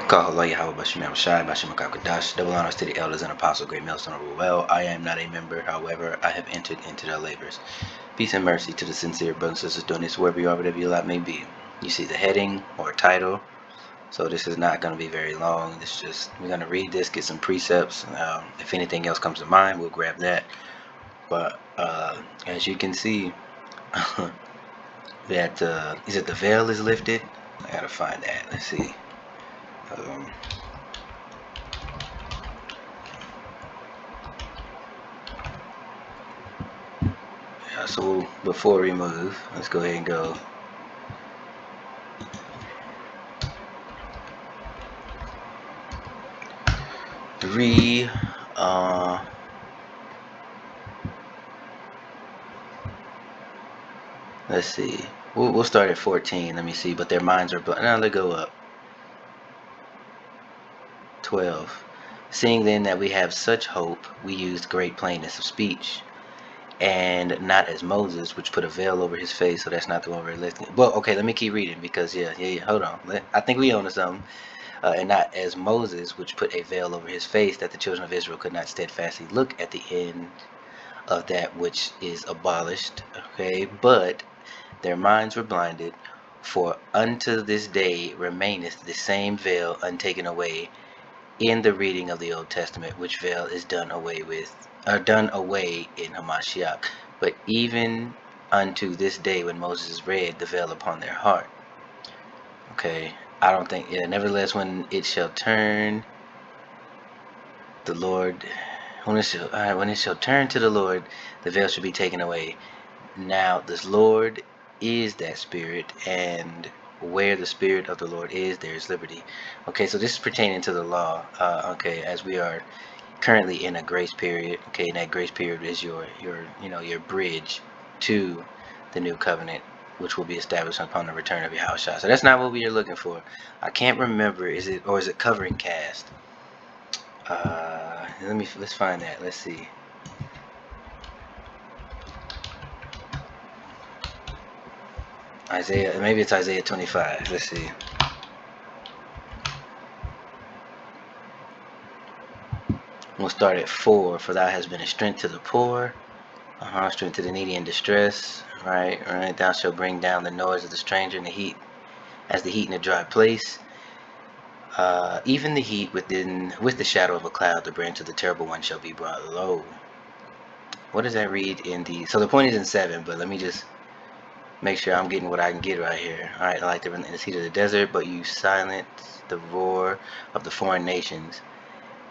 Kahalo Yahweh Bashim Shai Bashim Kakadash, double honors to the elders and apostles, great millstone of well. I am not a member, however, I have entered into their labors. Peace and mercy to the sincere brothers and sisters doing this wherever you are, whatever your lot may be. You see the heading or title, so this is not going to be very long. It's just, we're going to read this, get some precepts. If anything else comes to mind, we'll grab that. But as you can see, that, is it the veil is lifted? I got to find that. Let's see. So before we move, let's go ahead and go. Let's see. We'll start at 14. Let me see. But their minds are blank. Now they go up. 12. Seeing then that we have such hope, we used great plainness of speech, and not as Moses, which put a veil over his face. So that's not the one we're listening. Well, okay, let me keep reading because yeah. Hold on. I think we own to something. And not as Moses, which put a veil over his face, that the children of Israel could not steadfastly look at the end of that which is abolished. Okay, but their minds were blinded, for unto this day remaineth the same veil untaken away in the reading of the Old Testament, which veil is done away in Hamashiach. But even unto this day, when Moses read, the veil upon their heart. Okay, I don't think. Yeah, nevertheless, when it shall turn, the Lord, when it shall turn to the Lord, the veil shall be taken away. Now, this Lord is that Spirit, and where the Spirit of the Lord is, there is liberty. Okay, so this is pertaining to the law. Okay, as we are currently in a grace period. Okay, and that grace period is your bridge to the new covenant, which will be established upon the return of Yahushua. So that's not what we are looking for. I can't remember. Is it covering cast? Let's find that. Let's see. Isaiah, maybe it's Isaiah 25. Let's see. We'll start at 4. For thou hast been a strength to the poor, strength to the needy in distress. Right. Thou shalt bring down the noise of the stranger in the heat, as the heat in a dry place. Even the heat with the shadow of a cloud, the branch of the terrible one shall be brought low. What does that read in the? So the point is in 7, but let me just make sure I'm getting what I can get right here. All right, like in the heat of the desert, but you silence the roar of the foreign nations.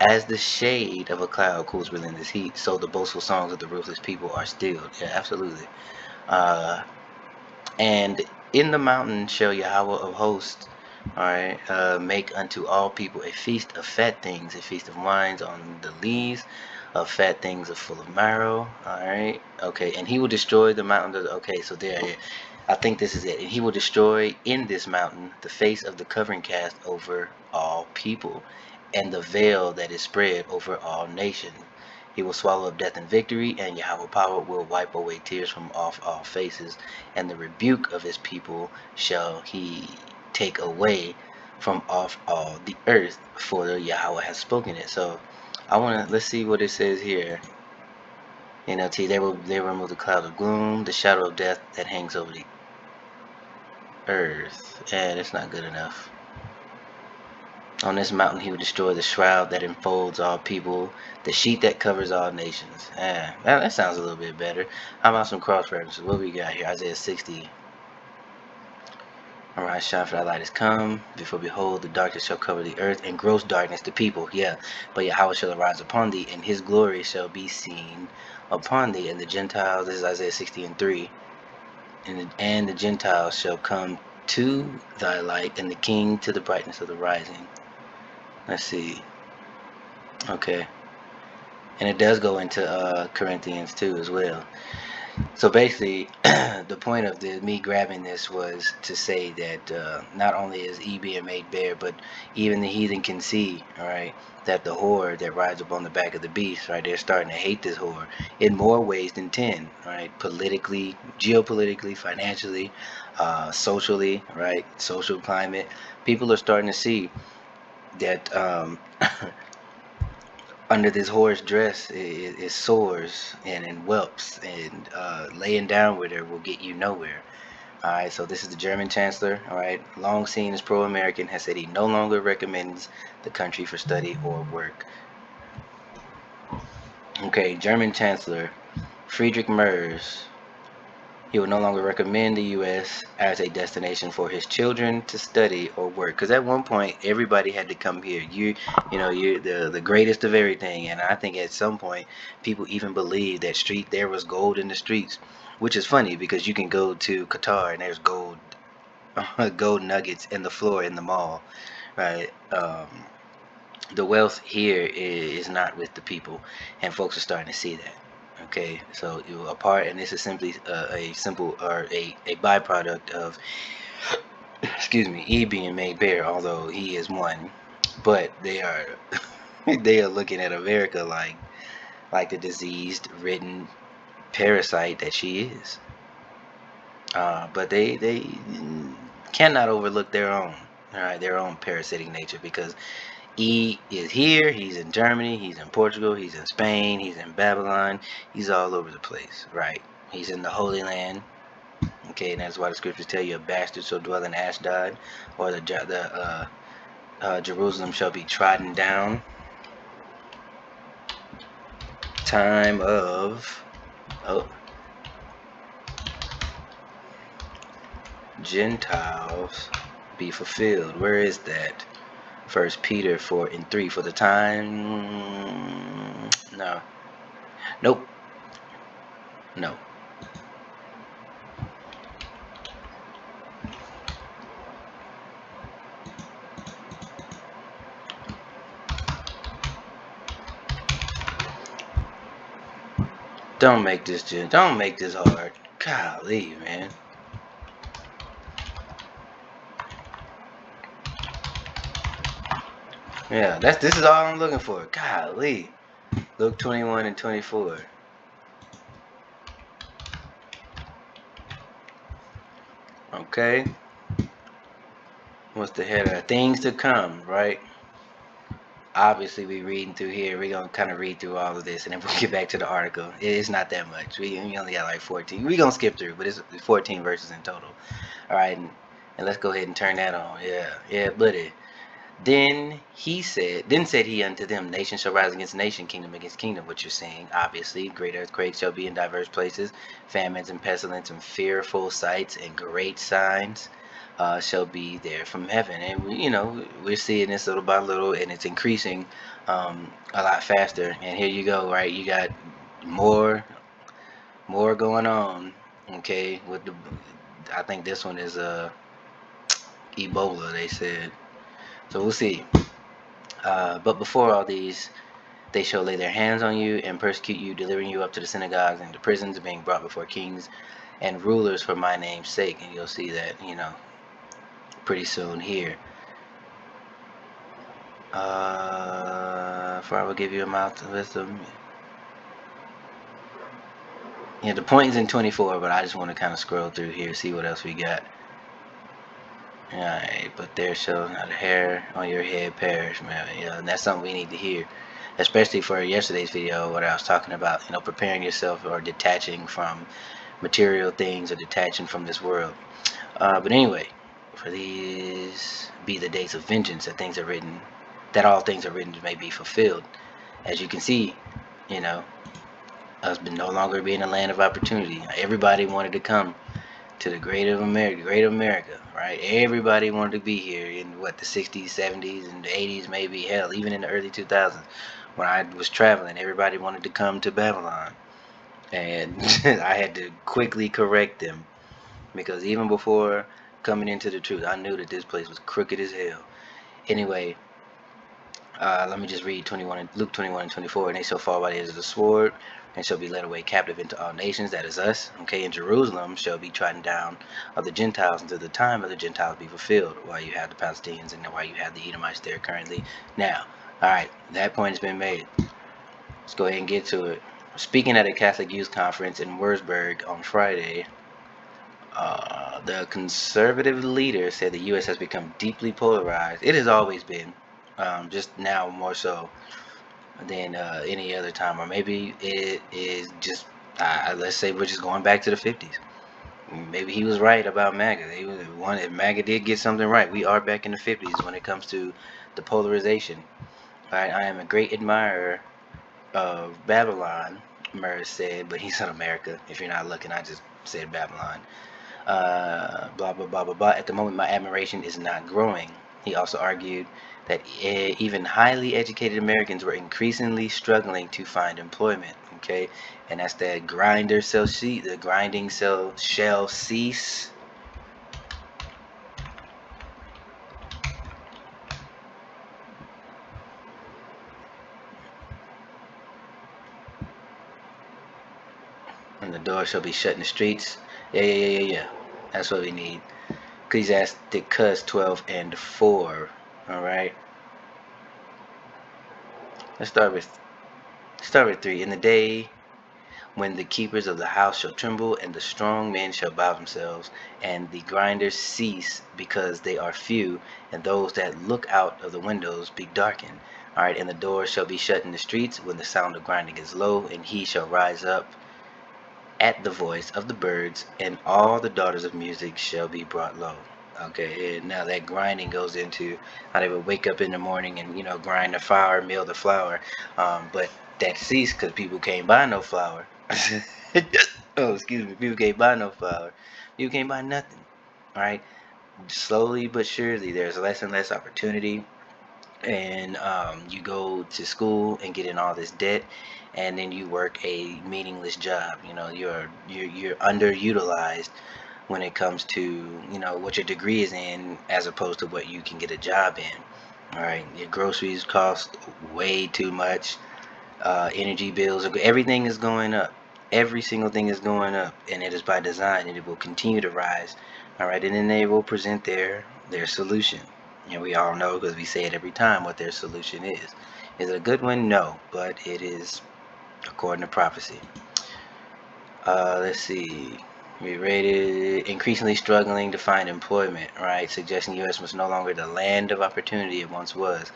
As the shade of a cloud cools within this heat, so the boastful songs of the ruthless people are stilled. Yeah, absolutely. And in the mountain shall Yahweh of hosts, all right, make unto all people a feast of fat things, a feast of wines on the lees, of fat things are full of marrow. All right, okay, and he will destroy the mountain. Okay, so there, I think this is it. And he will destroy in this mountain the face of the covering cast over all people, and the veil that is spread over all nations. He will swallow up death and victory, and Yahweh power will wipe away tears from off all faces, and the rebuke of his people shall he take away from off all the earth, for Yahweh has spoken it. So let's see what it says here. NLT, they will remove the cloud of gloom, the shadow of death that hangs over the earth. And it's not good enough. On this mountain he will destroy the shroud that enfolds all people, the sheet that covers all nations. That sounds a little bit better. How about some cross references? What we got here? Isaiah 60. Arise, shine, for thy light is come. Before, behold, the darkness shall cover the earth, and gross darkness the people. Yeah, but Yahweh shall arise upon thee, and his glory shall be seen upon thee. And the Gentiles, this is Isaiah 60 and 3. And the Gentiles shall come to thy light, and the king to the brightness of the rising. Let's see. Okay. And it does go into Corinthians 2 as well. So basically, the point of me grabbing this was to say that not only is E being made bare, but even the heathen can see, all right, that the whore that rides up on the back of the beast, right, they're starting to hate this whore in more ways than 10, right, politically, geopolitically, financially, socially, right, social climate. People are starting to see that under this whore's dress it soars and whelps, and laying down with her will get you nowhere. All right, so this is the German chancellor. All right, long seen as pro-American, has said he no longer recommends the country for study or work. Okay, German chancellor Friedrich Merz. He would no longer recommend the U.S. as a destination for his children to study or work. Because at one point, everybody had to come here. You're the greatest of everything. And I think at some point, people even believed that there was gold in the streets, which is funny because you can go to Qatar and there's gold, gold nuggets in the floor in the mall, right? The wealth here is not with the people, and folks are starting to see that. Okay, so a part, and this is simply a simple or a byproduct of, excuse me, E being made bare, although he is one, but they are they are looking at America like the diseased, ridden parasite that she is. But they cannot overlook their own, all right, their own parasitic nature, because he is here, he's in Germany, he's in Portugal, he's in Spain, he's in Babylon, he's all over the place, right? He's in the Holy Land, okay, and that's why the scriptures tell you a bastard shall dwell in Ashdod, or Jerusalem shall be trodden down. Time of Gentiles be fulfilled. Where is that? First Peter 4:3. For the time, no, nope, no. Don't make this hard. Golly, man. Yeah, this is all I'm looking for. Golly. Luke 21 and 24. Okay. What's the header? Things to come, right? Obviously, we reading through here. We're gonna kind of read through all of this, and then we'll get back to the article. It's not that much. We only got like 14. We're gonna skip through, but it's 14 verses in total. All right, and let's go ahead and turn that on. Yeah, buddy. Then said he unto them, nation shall rise against nation, kingdom against kingdom. What you're seeing, obviously, great earthquakes shall be in diverse places, famines and pestilence and fearful sights and great signs shall be there from heaven. And we're seeing this little by little, and it's increasing a lot faster. And here you go, right? You got more going on. Okay, I think this one is Ebola. They said. So we'll see. But before all these, they shall lay their hands on you and persecute you, delivering you up to the synagogues and the prisons, being brought before kings and rulers for my name's sake. And you'll see that, pretty soon here. For I will give you a mouth of wisdom. Yeah, the point is in 24, but I just want to kind of scroll through here, see what else we got. Alright, but there shall not a hair on your head perish, man. Yeah, and that's something we need to hear, especially for yesterday's video, what I was talking about, preparing yourself or detaching from material things or detaching from this world. But anyway, for these be the days of vengeance, that all things are written may be fulfilled. As you can see, us no longer being a land of opportunity. Everybody wanted to come to the great America, right? Everybody wanted to be here in the 60s, 70s, and the 80s, maybe, hell, even in the early 2000s. When I was traveling, everybody wanted to come to Babylon. And I had to quickly correct them, because even before coming into the truth, I knew that this place was crooked as hell. Anyway, let me just read Luke 21 and 24. And they shall fall by the edge of the sword, and shall be led away captive into all nations. That is us. Okay, and Jerusalem shall be trodden down of the Gentiles until the time of the Gentiles be fulfilled, while you have the Palestinians and while you have the Edomites there currently. Now, all right, that point has been made. Let's go ahead and get to it. Speaking at a Catholic Youth Conference in Wurzburg on Friday, the conservative leader said the U.S. has become deeply polarized. It has always been. just now more so than any other time, or maybe it is just let's say we're just going back to the 50s. Maybe he was right about MAGA. They was one. If MAGA did get something right, we are back in the 50s when it comes to the polarization. All right, I am a great admirer of Babylon, Murs said, but he's in America. If you're not looking, I just said Babylon. Blah, blah, blah, blah, blah. At the moment, my admiration is not growing. He also argued that even highly educated Americans were increasingly struggling to find employment. Okay, and that's that grinder shall cease. The grinding shall cease. And the door shall be shut in the streets. Yeah, yeah, yeah, yeah, yeah. That's what we need. Ecclesiasticus 12 and 4. All right. Let's start with 3. In the day when the keepers of the house shall tremble, and the strong men shall bow themselves, and the grinders cease because they are few, and those that look out of the windows be darkened. All right, and the doors shall be shut in the streets when the sound of grinding is low, and he shall rise up at the voice of the birds, and all the daughters of music shall be brought low. Okay, and now that grinding goes into how they would wake up in the morning and grind the flour, mill the flour, but that ceased because people can't buy no flour. Oh, excuse me, people can't buy no flour. People can't buy nothing. All right, slowly but surely, there's less and less opportunity, and you go to school and get in all this debt, and then you work a meaningless job. You're underutilized when it comes to what your degree is in, as opposed to what you can get a job in. All right, your groceries cost way too much. Energy bills everything is going up. Every single thing is going up, and it is by design, and it will continue to rise. All right, and then they will present their solution, and we all know, because we say it every time, what their solution is. Is it a good one? No, but it is according to prophecy. Let's see. We rated increasingly struggling to find employment, right? Suggesting U.S. was no longer the land of opportunity it once was.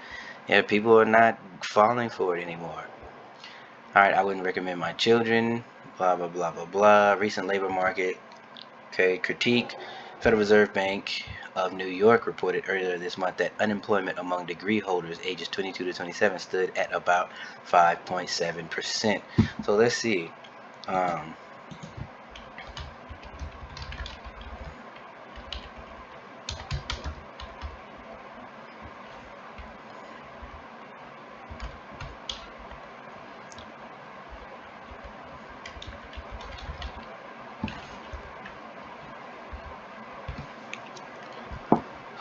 Yeah, people are not falling for it anymore. All right, I wouldn't recommend my children. Blah blah blah blah blah. Recent labor market. Okay, critique. Federal Reserve Bank of New York reported earlier this month that unemployment among degree holders ages 22 to 27 stood at about 5.7%. So let's see. Um,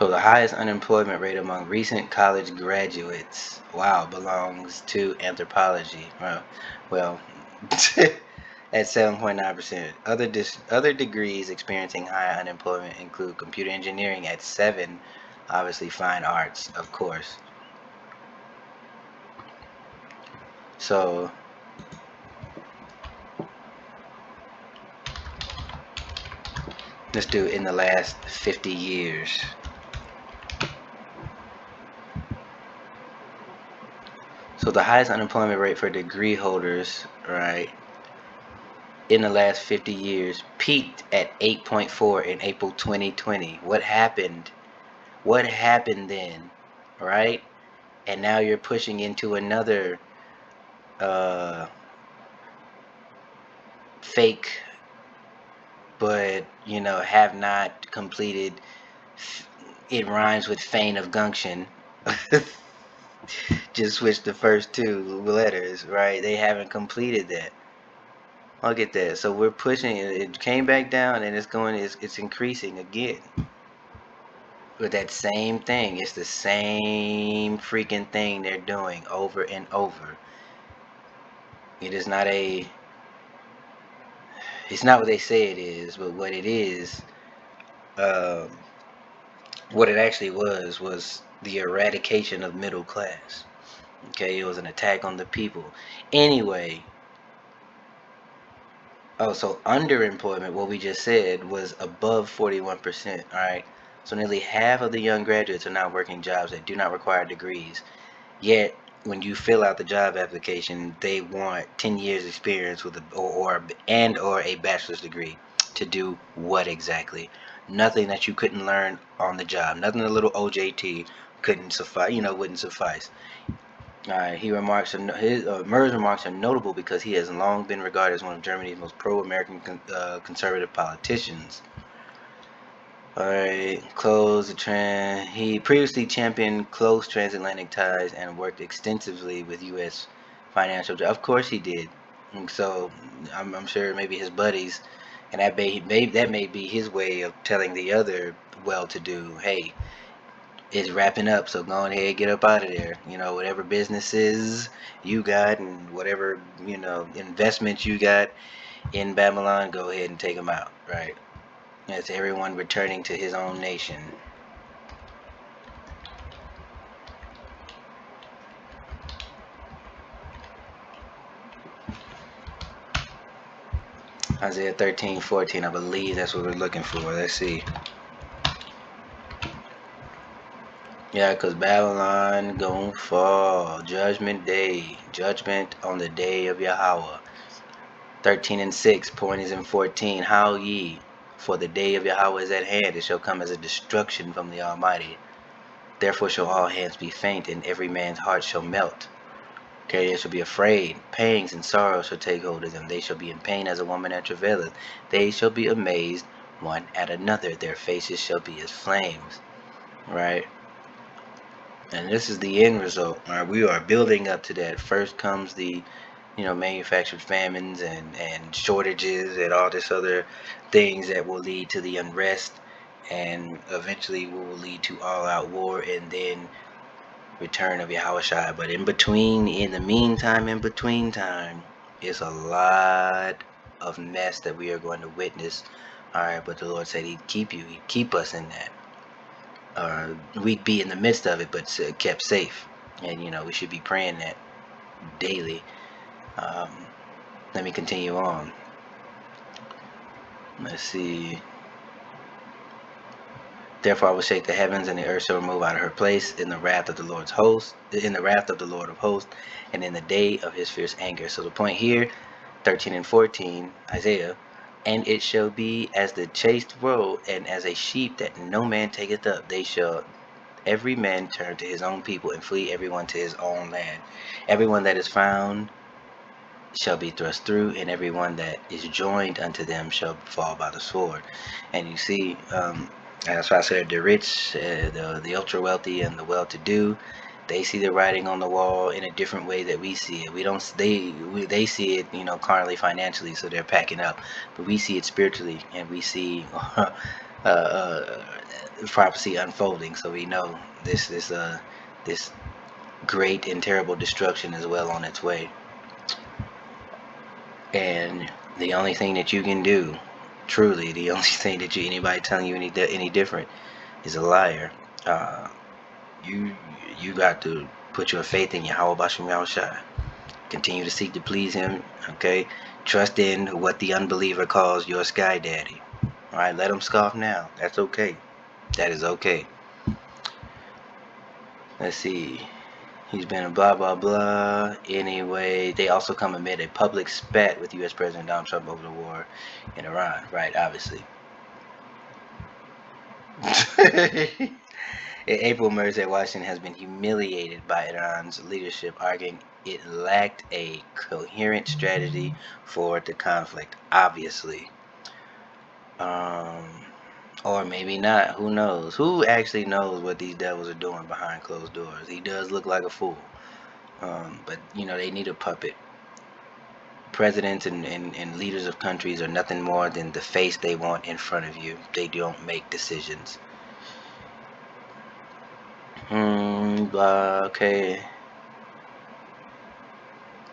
So the highest unemployment rate among recent college graduates, wow, belongs to anthropology. Well, at 7.9%. Other degrees experiencing high unemployment include computer engineering at 7, obviously fine arts, of course. So let's do in the last 50 years. So the highest unemployment rate for degree holders, right, in the last 50 years peaked at 8.4 in April 2020. What happened? What happened then? Right? And now you're pushing into another uh, fake, but have not completed. It rhymes with feign of gunction. Just switch the first two letters, right? They haven't completed that. Look at that. So we're pushing it. It came back down, and it's increasing again. With that same thing. It's the same freaking thing they're doing over and over. It is not it's not what they say it is, but what it is, um, what it actually was the eradication of middle class. Okay, it was an attack on the people. Anyway, oh, so underemployment, what we just said, was above 41%. All right, So nearly half of the young graduates are now working jobs that do not require degrees. Yet, when you fill out the job application, they want 10 years experience with or a bachelor's degree to do what exactly? Nothing that you couldn't learn on the job. Nothing a little OJT couldn't suffice. Wouldn't suffice. Murray's remarks are notable because he has long been regarded as one of Germany's most pro-American conservative politicians. Alright, close the trend. He previously championed close transatlantic ties and worked extensively with U.S. financial. Of course he did. And so I'm sure maybe his buddies, and that may be his way of telling the other well-to-do, hey, it's wrapping up, so go ahead, get up out of there. Whatever businesses you got and whatever investments you got in Babylon, go ahead and take them out, right? That's everyone returning to his own nation. Isaiah 13:14, I believe that's what we're looking for. Let's see. Yeah, because Babylon gonna fall. Judgment day. Judgment on the day of Yahweh. 13:6, point is in 14. How ye? For the day of Yahweh is at hand. It shall come as a destruction from the Almighty. Therefore shall all hands be faint, and every man's heart shall melt. Okay, they shall be afraid. Pangs and sorrows shall take hold of them. They shall be in pain as a woman that travaileth. They shall be amazed one at another. Their faces shall be as flames. Right? And this is the end result. Right? We are building up to that. First comes the manufactured famines and shortages and all this other things that will lead to the unrest and eventually will lead to all-out war and then return of Yahushua. But in the meantime, it's a lot of mess that we are going to witness. All right, but the Lord said He'd keep you, He'd keep us in that. We'd be in the midst of it, but kept safe. And we should be praying that daily. Let me continue on. Let's see. Therefore I will shake the heavens, and the earth shall remove out of her place in the wrath of the Lord of hosts, and in the day of his fierce anger. So the point here, 13 and 14, Isaiah, and it shall be as the chased roe, and as a sheep that no man taketh up. They shall every man turn to his own people, and flee everyone to his own land. Everyone that is found shall be thrust through, and everyone that is joined unto them shall fall by the sword. And you see, that's why I said the rich, the ultra wealthy, and the well-to-do, they see the writing on the wall in a different way that we see it. We don't. They see it, carnally, financially, so they're packing up. But we see it spiritually, and we see prophecy unfolding. So we know this great and terrible destruction is well on its way. And the only thing that you can do, truly, the only thing that anybody telling you any different is a liar. You got to put your faith in Yahweh Bashim Yahushua. Continue to seek to please Him. Okay, trust in what the unbeliever calls your sky daddy. All right, let him scoff now. That's okay. That is okay. Let's see. He's been a blah, blah, blah. Anyway, they also come amid a public spat with U.S. President Donald Trump over the war in Iran. Right, obviously. In April, Murray said Washington has been humiliated by Iran's leadership, arguing it lacked a coherent strategy for the conflict. Obviously. Or maybe not. Who knows? Who actually knows what these devils are doing behind closed doors? He does look like a fool. But, they need a puppet. Presidents and leaders of countries are nothing more than the face they want in front of you. They don't make decisions. Okay.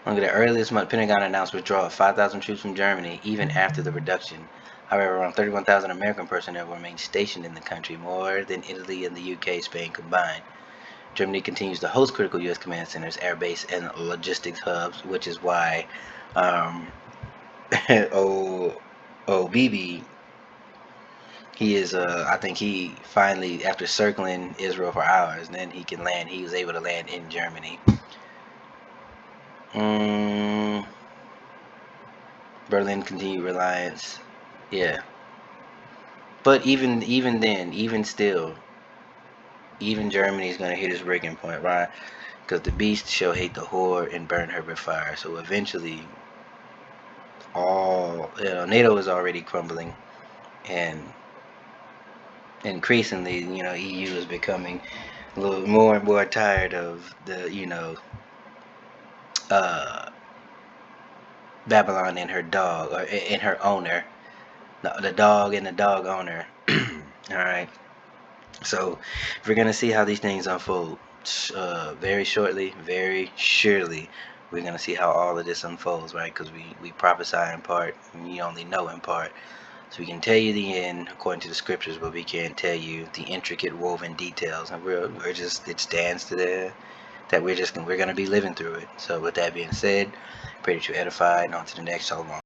Look at the earliest month, Pentagon announced withdrawal of 5,000 troops from Germany, even after the reduction. However, around 31,000 American personnel remain stationed in the country, more than Italy and the UK, Spain combined. Germany continues to host critical U.S. command centers, airbase, and logistics hubs, which is why OBB He is, I think he finally, after circling Israel for hours, then he can land. He was able to land in Germany. Berlin continued reliance. Yeah. But even then, even still, even Germany is going to hit its breaking point, right? Because the beast shall hate the whore and burn her with fire. So eventually, NATO is already crumbling, and increasingly, EU is becoming a little more and more tired of the, uh, Babylon and her dog, or and her owner, the dog and the dog owner. All right. So we're gonna see how these things unfold. Very shortly, very surely, we're gonna see how all of this unfolds, right? Because we prophesy in part, and we only know in part. So we can tell you the end according to the scriptures, but we can't tell you the intricate woven details. And we're just, it stands to that we're gonna be living through it. So with that being said, pray that you're edified, and on to the next. Shalom.